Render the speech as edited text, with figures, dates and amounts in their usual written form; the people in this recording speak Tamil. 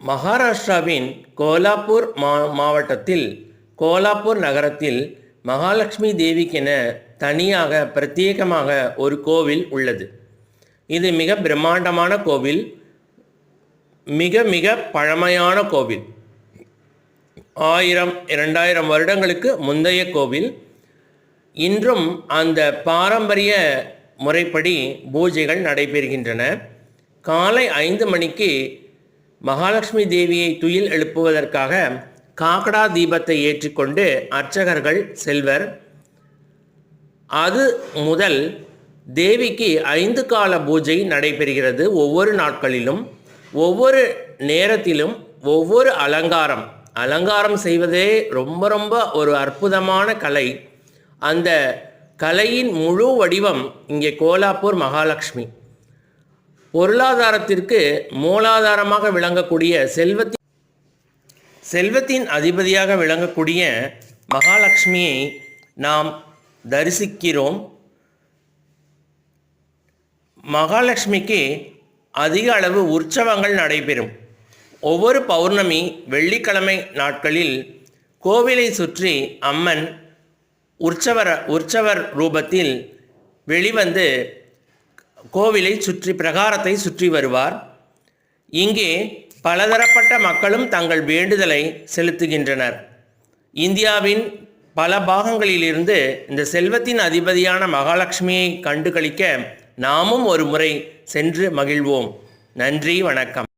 மகாராஷ்டிராவின் கோலாப்பூர் மாவட்டத்தில் கோலாப்பூர் நகரத்தில் மகாலட்சுமி தேவிக்கென தனியாக பிரத்யேகமாக ஒரு கோவில் உள்ளது. இது மிக பிரம்மாண்டமான கோவில், மிக மிக பழமையான கோவில். 1000-2000 வருடங்களுக்கு முந்தைய கோவில். இன்றும் அந்த பாரம்பரிய முறைப்படி பூஜைகள் நடைபெறுகின்றன. காலை 5 மணிக்கு மகாலட்சுமி தேவியை துயில் எழுப்புவதற்காக காக்கடா தீபத்தை ஏற்றிக்கொண்டு அர்ச்சகர்கள் செல்வர். அது முதல் தேவிக்கு 5 கால பூஜை நடைபெறுகிறது. ஒவ்வொரு நாட்களிலும் ஒவ்வொரு நேரத்திலும் ஒவ்வொரு அலங்காரம் செய்வதே ரொம்ப ரொம்ப ஒரு அற்புதமான கலை. அந்த கலையின் முழு வடிவம் இங்கே கோலாப்பூர் மகாலட்சுமி. பொருளாதாரத்திற்கு மூலாதாரமாக விளங்கக்கூடிய செல்வத்தின் அதிபதியாக விளங்கக்கூடிய மகாலட்சுமியை நாம் தரிசிக்கிறோம். மகாலட்சுமிக்கு அதிக அளவு உற்சவங்கள் நடைபெறும். ஒவ்வொரு பௌர்ணமி வெள்ளிக்கிழமை நாட்களில் கோவிலை சுற்றி அம்மன் உற்சவர் ரூபத்தில் வெளிவந்து கோவிலை சுற்றி பிரகாரத்தை சுற்றி வருவார். இங்கே பலதரப்பட்ட மக்களும் தங்கள் வேண்டுதலை செலுத்துகின்றனர். இந்தியாவின் பல பாகங்களிலிருந்து இந்த செல்வத்தின் அதிபதியான மகாலட்சுமியை கண்டு களிக்க நாமும் ஒரு முறை சென்று மகிழ்வோம். நன்றி, வணக்கம்.